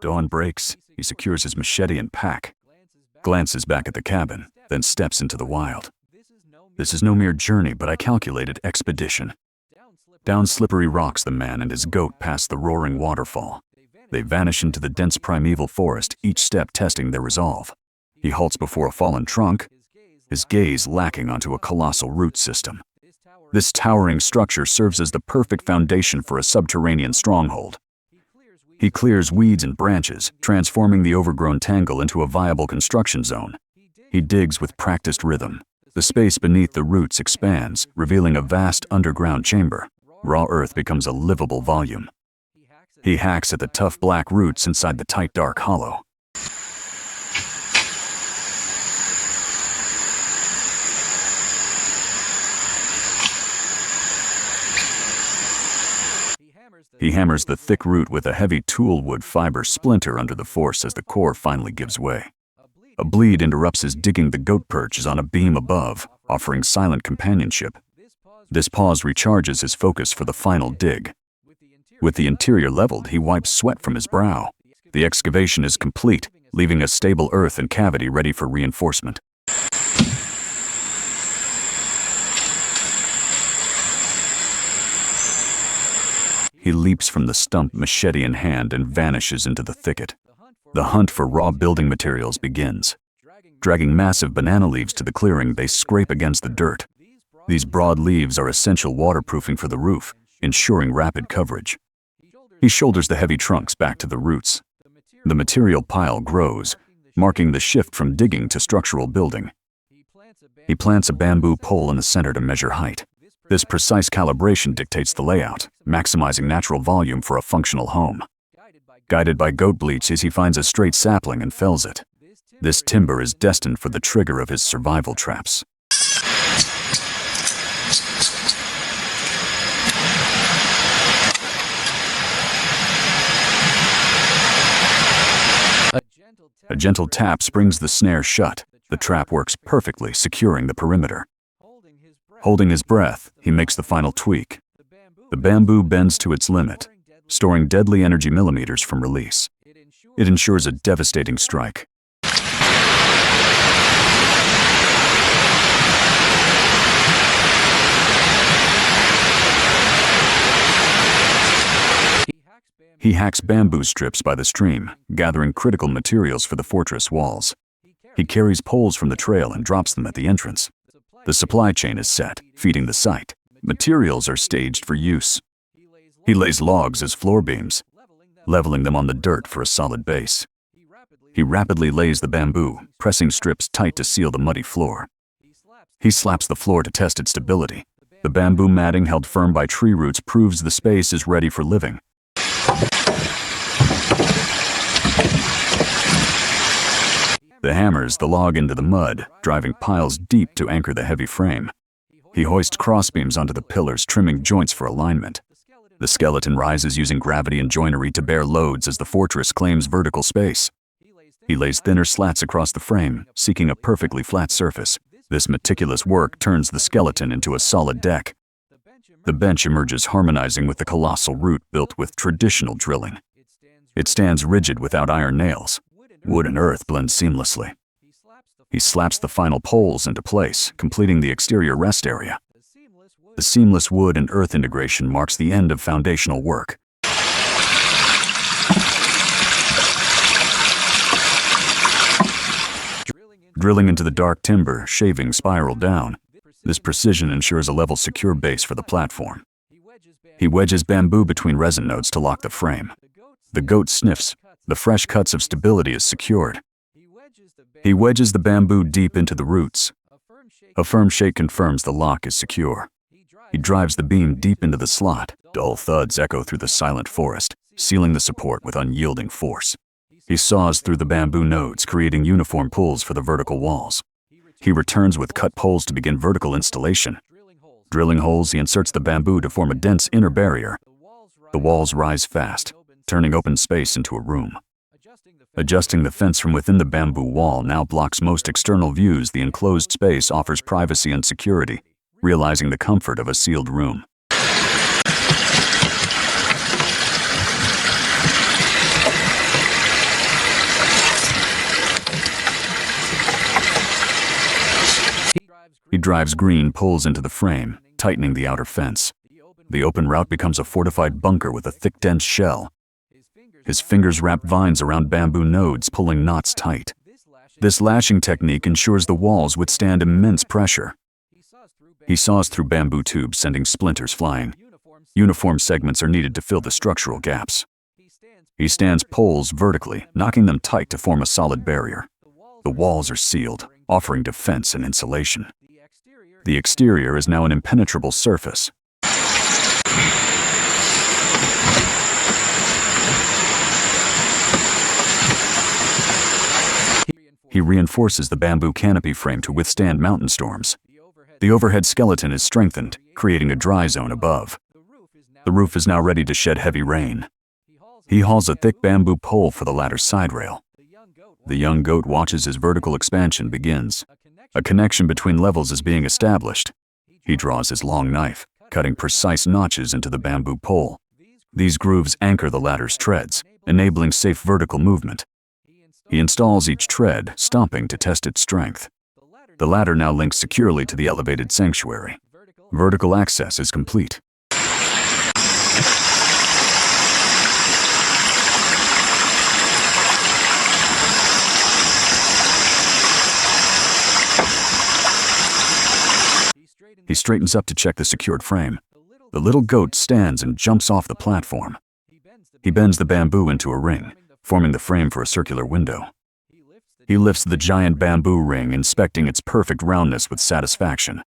Dawn breaks. He secures his machete and pack, glances back at the cabin, then steps into the wild. This is no mere journey, but a calculated expedition. Down slippery rocks the man and his goat pass the roaring waterfall. They vanish into the dense primeval forest, each step testing their resolve. He halts before a fallen trunk, his gaze lacking onto a colossal root system. This towering structure serves as the perfect foundation for a subterranean stronghold. He clears weeds and branches, transforming the overgrown tangle into a viable construction zone. He digs with practiced rhythm. The space beneath the roots expands, revealing a vast underground chamber. Raw earth becomes a livable volume. He hacks at the tough black roots inside the tight dark hollow. He hammers the thick root with a heavy tool wood fiber splinter under the force as the core finally gives way. A bleed interrupts his digging. The goat perches on a beam above, offering silent companionship. This pause recharges his focus for the final dig. With the interior leveled, he wipes sweat from his brow. The excavation is complete, leaving a stable earth and cavity ready for reinforcement. He leaps from the stump, machete in hand, and vanishes into the thicket. The hunt for raw building materials begins. Dragging massive banana leaves to the clearing, they scrape against the dirt. These broad leaves are essential waterproofing for the roof, ensuring rapid coverage. He shoulders the heavy trunks back to the roots. The material pile grows, marking the shift from digging to structural building. He plants a bamboo pole in the center to measure height. This precise calibration dictates the layout, maximizing natural volume for a functional home. Guided by goat bleats, he finds a straight sapling and fells it. This timber is destined for the trigger of his survival traps. A gentle tap springs the snare shut. The trap works perfectly, securing the perimeter. Holding his breath, he makes the final tweak. The bamboo bends to its limit, storing deadly energy millimeters from release. It ensures a devastating strike. He hacks bamboo strips by the stream, gathering critical materials for the fortress walls. He carries poles from the trail and drops them at the entrance. The supply chain is set, feeding the site. Materials are staged for use. He lays logs as floor beams, leveling them on the dirt for a solid base. He rapidly lays the bamboo, pressing strips tight to seal the muddy floor. He slaps the floor to test its stability. The bamboo matting held firm by tree roots proves the space is ready for living. The hammers the log into the mud, driving piles deep to anchor the heavy frame. He hoists crossbeams onto the pillars, trimming joints for alignment. The skeleton rises using gravity and joinery to bear loads as the fortress claims vertical space. He lays thinner slats across the frame, seeking a perfectly flat surface. This meticulous work turns the skeleton into a solid deck. The bench emerges, harmonizing with the colossal root built with traditional drilling. It stands rigid without iron nails. Wood and earth blend seamlessly. He slaps the final poles into place, completing the exterior rest area. The seamless wood and earth integration marks the end of foundational work. Drilling into the dark timber, shavings spiral down. This precision ensures a level, secure base for the platform. He wedges bamboo between resin nodes to lock the frame. The goat sniffs. The fresh cuts of stability is secured. He wedges the bamboo deep into the roots. A firm shake confirms the lock is secure. He drives the beam deep into the slot. Dull thuds echo through the silent forest, sealing the support with unyielding force. He saws through the bamboo nodes, creating uniform pulls for the vertical walls. He returns with cut poles to begin vertical installation. Drilling holes, he inserts the bamboo to form a dense inner barrier. The walls rise fast, turning open space into a room. Adjusting the fence from within, the bamboo wall now blocks most external views. The enclosed space offers privacy and security, realizing the comfort of a sealed room. He drives green poles into the frame, tightening the outer fence. The open route becomes a fortified bunker with a thick, dense shell. His fingers wrap vines around bamboo nodes, pulling knots tight. This lashing technique ensures the walls withstand immense pressure. He saws through bamboo tubes, sending splinters flying. Uniform segments are needed to fill the structural gaps. He stands poles vertically, knocking them tight to form a solid barrier. The walls are sealed, offering defense and insulation. The exterior is now an impenetrable surface. He reinforces the bamboo canopy frame to withstand mountain storms. The overhead skeleton is strengthened, creating a dry zone above. The roof is now ready to shed heavy rain. He hauls a thick bamboo pole for the ladder's side rail. The young goat watches as vertical expansion begins. A connection between levels is being established. He draws his long knife, cutting precise notches into the bamboo pole. These grooves anchor the ladder's treads, enabling safe vertical movement. He installs each tread, stomping to test its strength. The ladder now links securely to the elevated sanctuary. Vertical access is complete. He straightens up to check the secured frame. The little goat stands and jumps off the platform. He bends the bamboo into a ring, forming the frame for a circular window. He lifts the giant bamboo ring, inspecting its perfect roundness with satisfaction.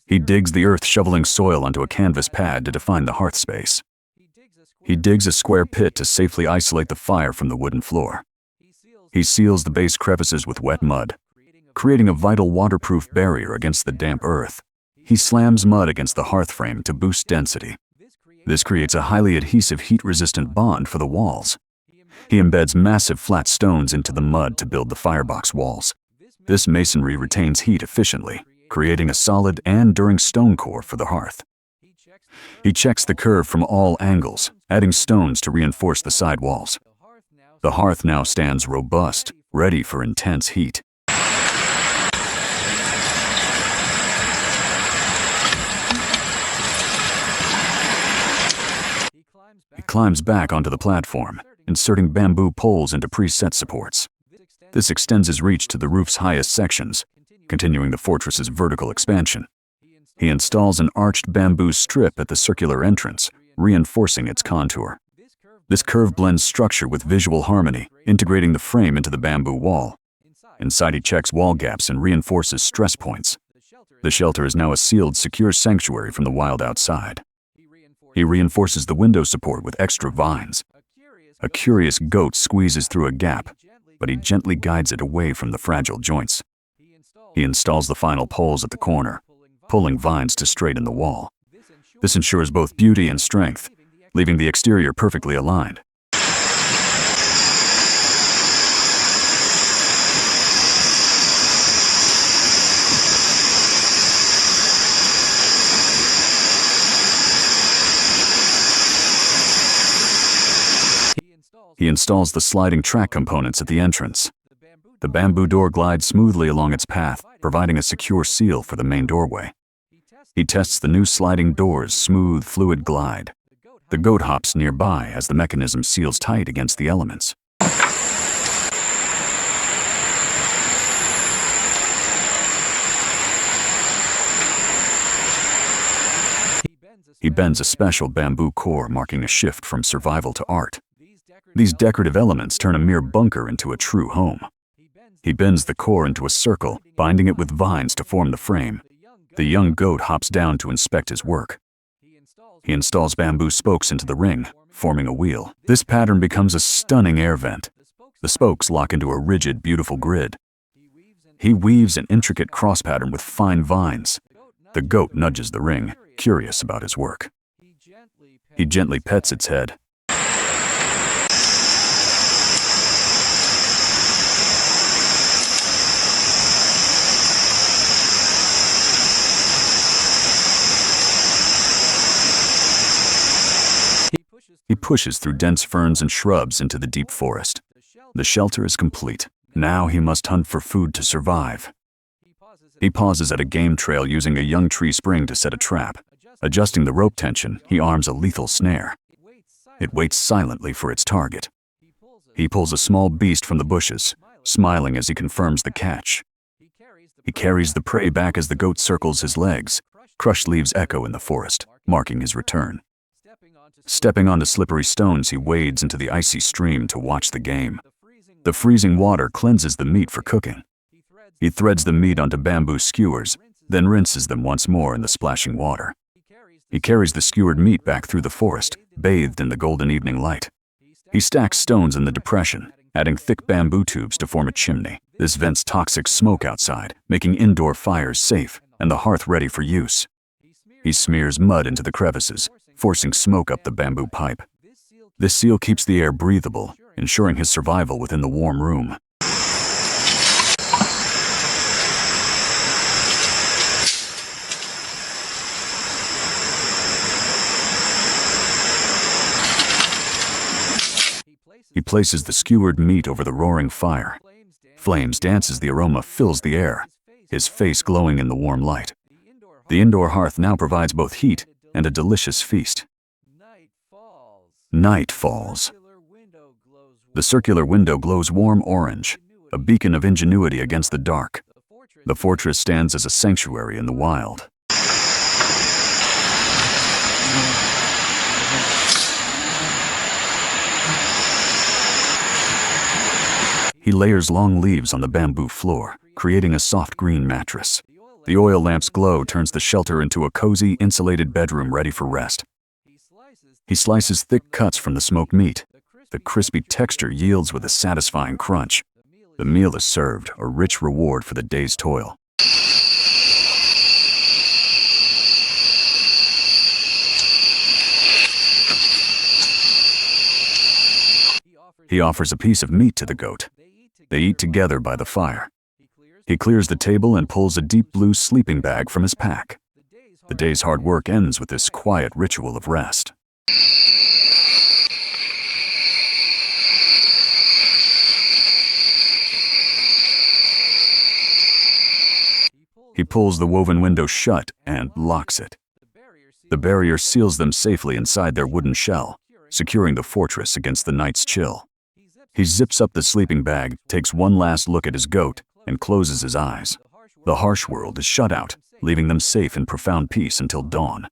He digs the earth, shoveling soil onto a canvas pad to define the hearth space. He digs a square pit to safely isolate the fire from the wooden floor. He seals the base crevices with wet mud, creating a vital waterproof barrier against the damp earth. He slams mud against the hearth frame to boost density. This creates a highly adhesive, heat-resistant bond for the walls. He embeds massive flat stones into the mud to build the firebox walls. This masonry retains heat efficiently, creating a solid and enduring stone core for the hearth. He checks the curve from all angles, adding stones to reinforce the side walls. The hearth now stands robust, ready for intense heat. He climbs back onto the platform, inserting bamboo poles into preset supports. This extends his reach to the roof's highest sections, continuing the fortress's vertical expansion. He installs an arched bamboo strip at the circular entrance, reinforcing its contour. This curve blends structure with visual harmony, integrating the frame into the bamboo wall. Inside, he checks wall gaps and reinforces stress points. The shelter is now a sealed, secure sanctuary from the wild outside. He reinforces the window support with extra vines. A curious goat squeezes through a gap, but he gently guides it away from the fragile joints. He installs the final poles at the corner, pulling vines to straighten the wall. This ensures both beauty and strength, leaving the exterior perfectly aligned. He installs the sliding track components at the entrance. The bamboo door glides smoothly along its path, providing a secure seal for the main doorway. He tests the new sliding door's smooth, fluid glide. The goat hops nearby as the mechanism seals tight against the elements. He bends a special bamboo core, marking a shift from survival to art. These decorative elements turn a mere bunker into a true home. He bends the core into a circle, binding it with vines to form the frame. The young goat hops down to inspect his work. He installs bamboo spokes into the ring, forming a wheel. This pattern becomes a stunning air vent. The spokes lock into a rigid, beautiful grid. He weaves an intricate cross pattern with fine vines. The goat nudges the ring, curious about his work. He gently pets its head. He pushes through dense ferns and shrubs into the deep forest. The shelter is complete. Now he must hunt for food to survive. He pauses at a game trail using a young tree spring to set a trap. Adjusting the rope tension, he arms a lethal snare. It waits silently for its target. He pulls a small beast from the bushes, smiling as he confirms the catch. He carries the prey back as the goat circles his legs. Crushed leaves echo in the forest, marking his return. Stepping onto slippery stones, he wades into the icy stream to watch the game. The freezing water cleanses the meat for cooking. He threads the meat onto bamboo skewers, then rinses them once more in the splashing water. He carries the skewered meat back through the forest, bathed in the golden evening light. He stacks stones in the depression, adding thick bamboo tubes to form a chimney. This vents toxic smoke outside, making indoor fires safe and the hearth ready for use. He smears mud into the crevices, forcing smoke up the bamboo pipe. This seal keeps the air breathable, ensuring his survival within the warm room. He places the skewered meat over the roaring fire. Flames dance as the aroma fills the air, his face glowing in the warm light. The indoor hearth now provides both heat and a delicious feast. Night falls. The circular window glows warm orange, a beacon of ingenuity against the dark. The fortress stands as a sanctuary in the wild. He layers long leaves on the bamboo floor, creating a soft green mattress. The oil lamp's glow turns the shelter into a cozy, insulated bedroom ready for rest. He slices thick cuts from the smoked meat. The crispy texture yields with a satisfying crunch. The meal is served, a rich reward for the day's toil. He offers a piece of meat to the goat. They eat together by the fire. He clears the table and pulls a deep blue sleeping bag from his pack. The day's hard work ends with this quiet ritual of rest. He pulls the woven window shut and locks it. The barrier seals them safely inside their wooden shell, securing the fortress against the night's chill. He zips up the sleeping bag, takes one last look at his goat, and closes his eyes. The harsh world is shut out, leaving them safe in profound peace until dawn.